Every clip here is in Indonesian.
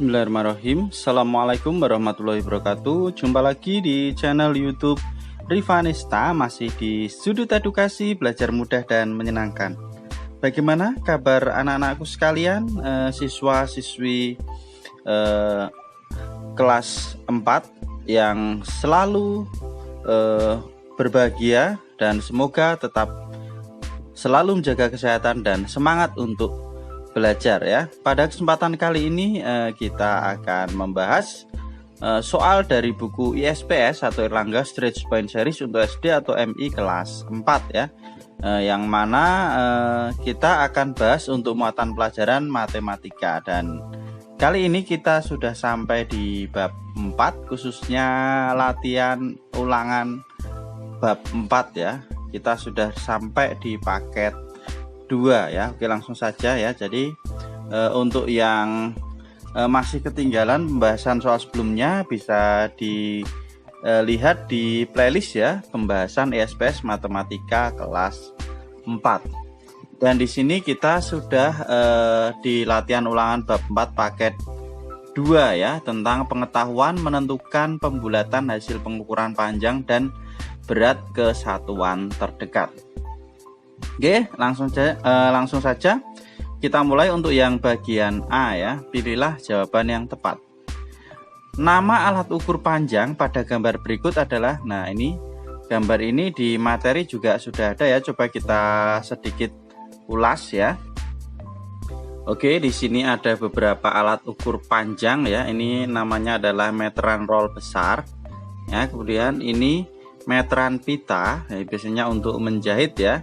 Bismillahirrahmanirrahim. Assalamualaikum warahmatullahi wabarakatuh. Jumpa lagi di channel YouTube Rivanista, masih di sudut edukasi belajar mudah dan menyenangkan. Bagaimana kabar anak-anakku sekalian, siswa-siswi kelas 4 yang selalu berbahagia dan semoga tetap selalu menjaga kesehatan dan semangat untuk belajar ya. Pada kesempatan kali ini kita akan membahas soal dari buku ISPS atau Erlangga Stretch Point Series untuk SD atau MI kelas 4 ya. Yang mana kita akan bahas untuk muatan pelajaran matematika, dan kali ini kita sudah sampai di bab 4, khususnya latihan ulangan bab 4 ya. Kita sudah sampai di paket 2 ya. Oke, langsung saja ya. Jadi untuk yang masih ketinggalan pembahasan soal sebelumnya bisa dilihat di playlist ya, pembahasan ISPS matematika kelas 4. Dan di sini kita sudah di latihan ulangan bab 4 paket 2 ya, tentang pengetahuan menentukan pembulatan hasil pengukuran panjang dan berat kesatuan terdekat. Oke, langsung saja kita mulai untuk yang bagian A ya. Pilihlah jawaban yang tepat. Nama alat ukur panjang pada gambar berikut adalah, nah ini gambar ini di materi juga sudah ada ya. Coba kita sedikit ulas ya. Oke, di sini ada beberapa alat ukur panjang ya. Ini namanya adalah meteran roll besar ya. Kemudian ini meteran pita, ya, biasanya untuk menjahit ya.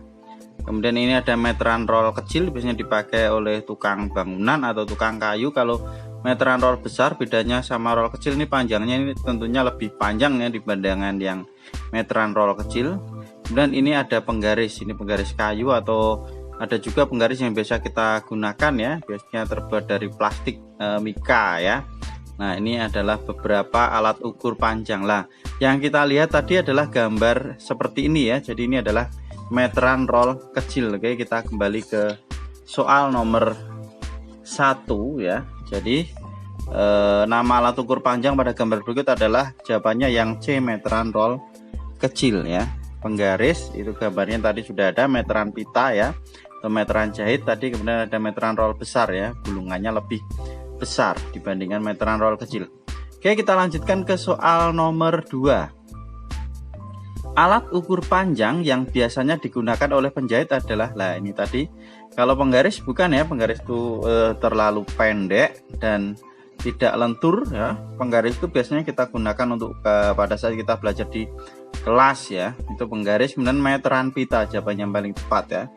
Kemudian ini ada meteran roll kecil, biasanya dipakai oleh tukang bangunan atau tukang kayu. Kalau meteran roll besar, bedanya sama roll kecil, ini panjangnya ini tentunya lebih panjang ya dibandingkan yang meteran roll kecil. Kemudian ini ada penggaris, ini penggaris kayu atau ada juga penggaris yang biasa kita gunakan ya, biasanya terbuat dari plastik mika ya. Nah, ini adalah beberapa alat ukur panjang lah. Yang kita lihat tadi adalah gambar seperti ini ya. Jadi ini adalah meteran roll kecil. Oke, kita kembali ke soal nomor 1 ya. Jadi nama alat ukur panjang pada gambar berikut adalah jawabannya yang C, meteran roll kecil ya. Penggaris itu gambarnya tadi sudah ada, meteran pita ya, atau meteran jahit tadi. Kemudian ada meteran roll besar ya, gulungannya lebih besar dibandingkan meteran roll kecil. Oke, kita lanjutkan ke soal nomor 2. Alat ukur panjang yang biasanya digunakan oleh penjahit adalah, lah ini tadi, kalau penggaris bukan ya, penggaris itu terlalu pendek dan tidak lentur ya. Penggaris itu biasanya kita gunakan untuk pada saat kita belajar di kelas ya, itu penggaris. Kemudian meteran pita jawabannya yang paling tepat ya.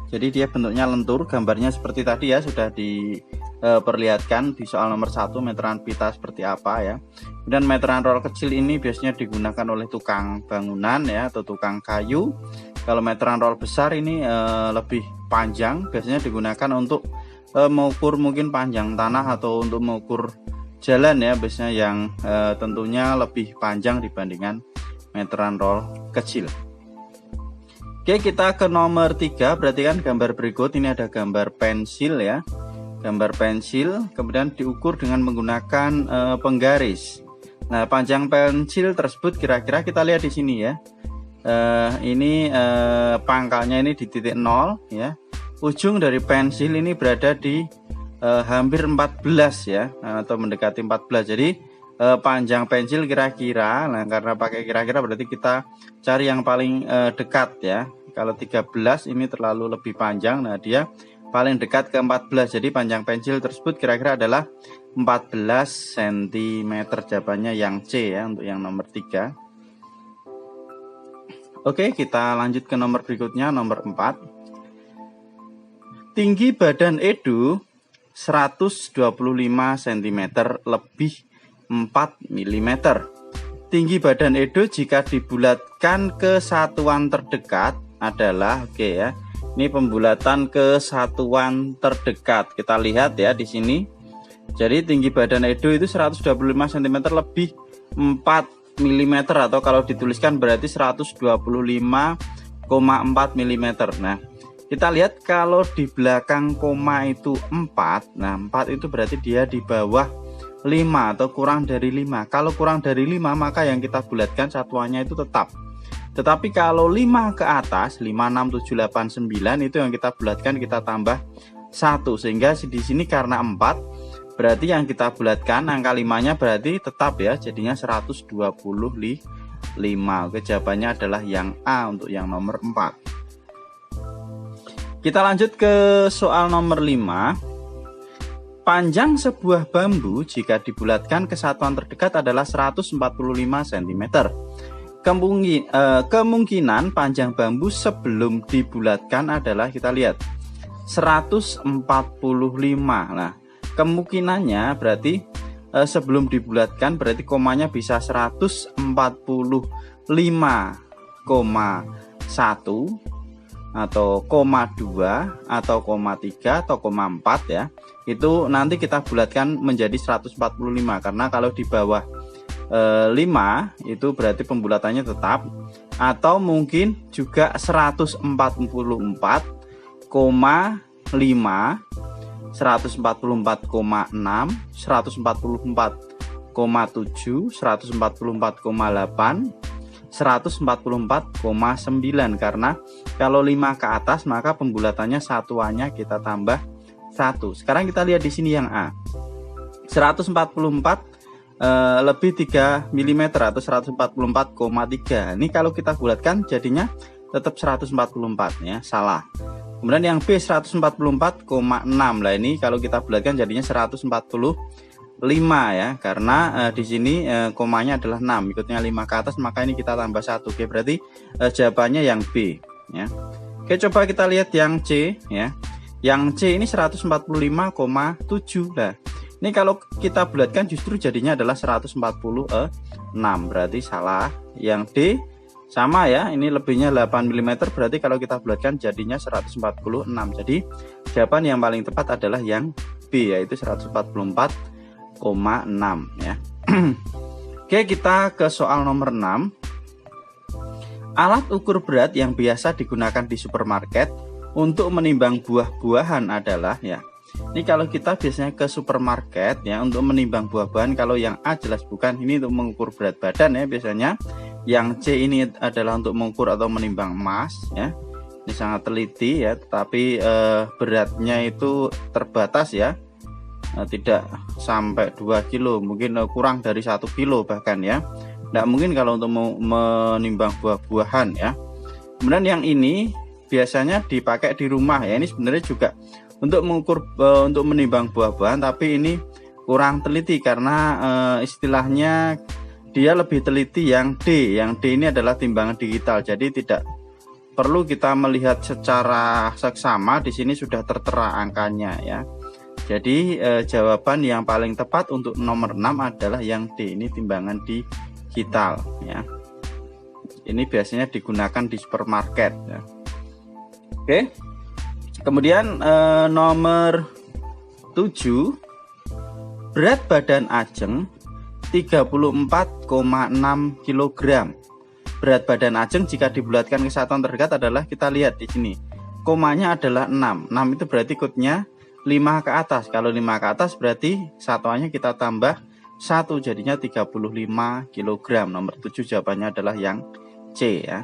Jadi dia bentuknya lentur, gambarnya seperti tadi ya, sudah diperlihatkan di soal nomor 1 meteran pita seperti apa ya. Kemudian meteran roll kecil ini biasanya digunakan oleh tukang bangunan ya, atau tukang kayu. Kalau meteran roll besar ini lebih panjang, biasanya digunakan untuk mengukur mungkin panjang tanah atau untuk mengukur jalan ya, biasanya yang tentunya lebih panjang dibandingkan meteran roll kecil. Oke, kita ke nomor 3. Perhatikan gambar berikut, ini ada gambar pensil ya. Gambar pensil, kemudian diukur dengan menggunakan penggaris. Nah, panjang pensil tersebut kira-kira kita lihat di sini ya. Ini pangkalnya ini di titik 0 ya. Ujung dari pensil ini berada di hampir 14 ya, atau mendekati 14. Jadi panjang pensil kira-kira, nah karena pakai kira-kira berarti kita cari yang paling dekat ya. Kalau 13 ini terlalu lebih panjang, nah dia paling dekat ke 14. Jadi panjang pensil tersebut kira-kira adalah 14 cm. Jawabannya yang C ya untuk yang nomor 3. Oke, kita lanjut ke nomor berikutnya, nomor 4. Tinggi badan Edo 125 cm lebih 4 mm. Tinggi badan Edo jika dibulatkan ke satuan terdekat adalah, oke ya. Ini pembulatan ke satuan terdekat. Kita lihat ya di sini. Jadi tinggi badan Edo itu 125 cm lebih 4 mm, atau kalau dituliskan berarti 125,4 mm. Nah, kita lihat kalau di belakang koma itu 4. Nah, 4 itu berarti dia di bawah 5 atau kurang dari 5. Kalau kurang dari 5 maka yang kita bulatkan satuannya itu tetap. Tetapi kalau 5 ke atas, 5, 6, 7, 8, 9 itu yang kita bulatkan kita tambah 1. Sehingga di sini karena 4, berarti yang kita bulatkan angka 5-nya berarti tetap ya, jadinya 125. Oke, jawabannya adalah yang A untuk yang nomor 4. Kita lanjut ke soal nomor 5. Panjang sebuah bambu jika dibulatkan ke satuan terdekat adalah 145 cm. Kemungkinan panjang bambu sebelum dibulatkan adalah, kita lihat, 145. Nah, kemungkinannya berarti sebelum dibulatkan berarti komanya bisa 145,1 atau koma 2 atau koma 3 atau koma 4 ya. Itu nanti kita bulatkan menjadi 145 karena kalau di bawah 5 itu berarti pembulatannya tetap, atau mungkin juga 144,5, 144,6, 144,7, 144,8, 144,9. Karena kalau 5 ke atas maka pembulatannya satuannya kita tambah 1. Sekarang kita lihat di sini yang A. 144 lebih 3 mm atau 144,3. Ini kalau kita bulatkan jadinya tetap 144 ya, salah. Kemudian yang B 144,6. Lah ini kalau kita bulatkan jadinya 145 ya, karena di sini komanya adalah 6, ikutnya 5 ke atas maka ini kita tambah 1. Oke, berarti jawabannya yang B ya. Oke, coba kita lihat yang C ya. Yang C ini 145,7. Nah, ini kalau kita bulatkan justru jadinya adalah 146, berarti salah. Yang D sama ya, ini lebihnya 8 mm, berarti kalau kita bulatkan jadinya 146. Jadi jawaban yang paling tepat adalah yang B, yaitu 144,6 ya. Oke, kita ke soal nomor 6. Alat ukur berat yang biasa digunakan di supermarket untuk menimbang buah-buahan adalah ya. Ini kalau kita biasanya ke supermarket ya untuk menimbang buah-buahan, kalau yang A jelas bukan, ini untuk mengukur berat badan ya biasanya. Yang C ini adalah untuk mengukur atau menimbang emas ya. Ini sangat teliti ya, tetapi beratnya itu terbatas ya. Tidak sampai 2 kilo, mungkin kurang dari 1 kilo bahkan ya. Tidak mungkin kalau untuk menimbang buah-buahan ya. Kemudian yang ini biasanya dipakai di rumah ya. Ini sebenarnya juga untuk mengukur untuk menimbang buah-buahan, tapi ini kurang teliti karena istilahnya dia lebih teliti yang D. Yang D ini adalah timbangan digital, jadi tidak perlu kita melihat secara seksama, di sini sudah tertera angkanya ya. Jadi jawaban yang paling tepat untuk nomor 6 adalah yang D, ini timbangan digital ya. Ini biasanya digunakan di supermarket ya. Oke. Kemudian nomor 7, berat badan Ajeng 34,6 kg. Berat badan Ajeng jika dibulatkan ke satuan terdekat adalah, kita lihat di sini. Komanya adalah 6. 6 itu berarti ikutnya 5 ke atas. Kalau 5 ke atas berarti satuannya kita tambah 1, jadinya 35 kg. Nomor 7 jawabannya adalah yang C ya.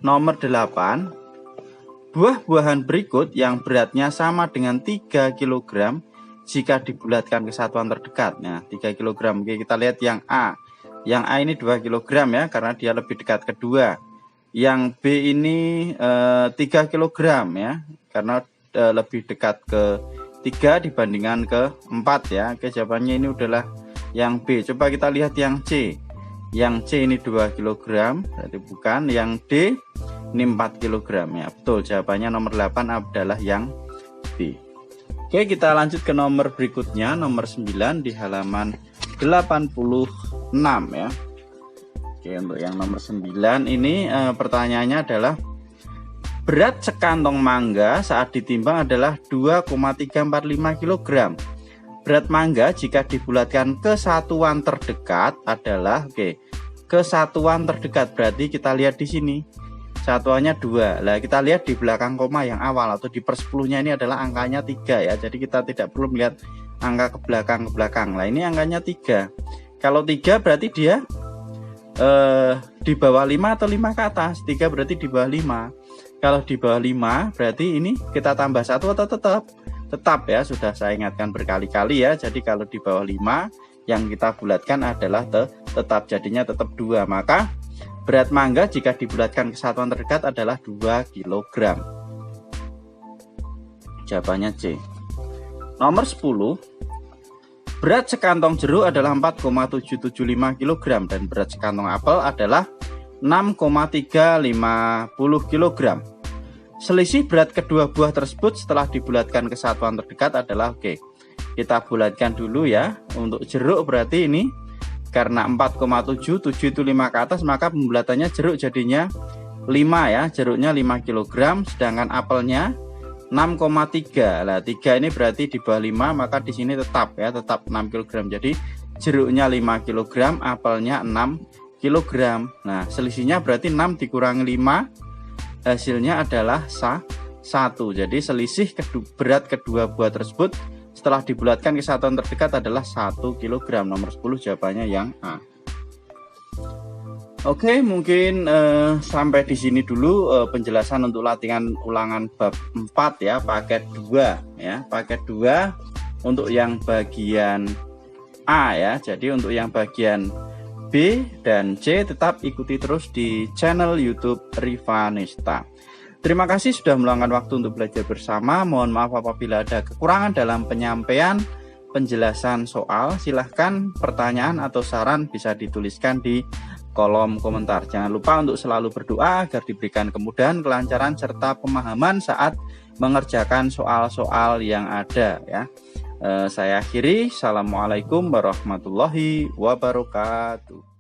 Nomor 8, buah-buahan berikut yang beratnya sama dengan 3 kg jika dibulatkan ke satuan terdekat. Nah, 3 kg. Oke, kita lihat yang A. Yang A ini 2 kg ya, karena dia lebih dekat ke 2. Yang B ini 3 kg ya, karena lebih dekat ke 3 dibandingkan ke 4 ya. Oke, jawabannya ini adalah yang B. Coba kita lihat yang C. Yang C ini 2 kg, berarti bukan. Yang D ini 4 kg ya. Betul, jawabannya nomor 8 adalah yang B. Oke, kita lanjut ke nomor berikutnya, nomor 9 di halaman 86 ya. Oke, untuk yang nomor 9 ini pertanyaannya adalah, berat sekantong mangga saat ditimbang adalah 2,345 kg. Berat mangga jika dibulatkan ke satuan terdekat adalah, oke, ke satuan terdekat berarti kita lihat di sini. Satuannya 2. Lah kita lihat di belakang koma yang awal atau di per 10-nya ini adalah angkanya 3 ya. Jadi kita tidak perlu melihat angka ke belakang. Nah, ini angkanya 3. Kalau 3 berarti dia di bawah 5 atau 5 ke atas. 3 berarti di bawah 5. Kalau di bawah 5 berarti ini kita tambah 1 atau tetap ya, sudah saya ingatkan berkali-kali ya. Jadi kalau di bawah 5 yang kita bulatkan adalah tetap, jadinya tetap 2. Maka berat mangga jika dibulatkan ke satuan terdekat adalah 2 kg. Jawabannya C. Nomor 10. Berat sekantong jeruk adalah 4,775 kg dan berat sekantong apel adalah 6,350 kg. Selisih berat kedua buah tersebut setelah dibulatkan ke satuan terdekat adalah oke. Kita bulatkan dulu ya. Untuk jeruk berarti ini karena 4,7, 7 itu 5 ke atas, maka pembulatannya jeruk jadinya 5 ya. Jeruknya 5 kg, sedangkan apelnya 6,3. Lah 3 ini berarti di bawah 5, maka di sini tetap 6 kg. Jadi jeruknya 5 kg, apelnya 6 kg. Nah, selisihnya berarti 6 dikurangi 5, hasilnya adalah 1. Jadi selisih berat kedua buah tersebut setelah dibulatkan ke satuan terdekat adalah 1 kg. Nomor 10 jawabannya yang A. Oke, mungkin sampai di sini dulu penjelasan untuk latihan ulangan bab 4 ya, paket 2 ya. Paket 2 untuk yang bagian A ya. Jadi untuk yang bagian B dan C tetap ikuti terus di channel YouTube Rivanesta. Terima kasih sudah meluangkan waktu untuk belajar bersama. Mohon maaf apabila ada kekurangan dalam penyampaian penjelasan soal. Silahkan pertanyaan atau saran bisa dituliskan di kolom komentar. Jangan lupa untuk selalu berdoa agar diberikan kemudahan, kelancaran, serta pemahaman saat mengerjakan soal-soal yang ada ya. Saya akhiri. Assalamualaikum warahmatullahi wabarakatuh.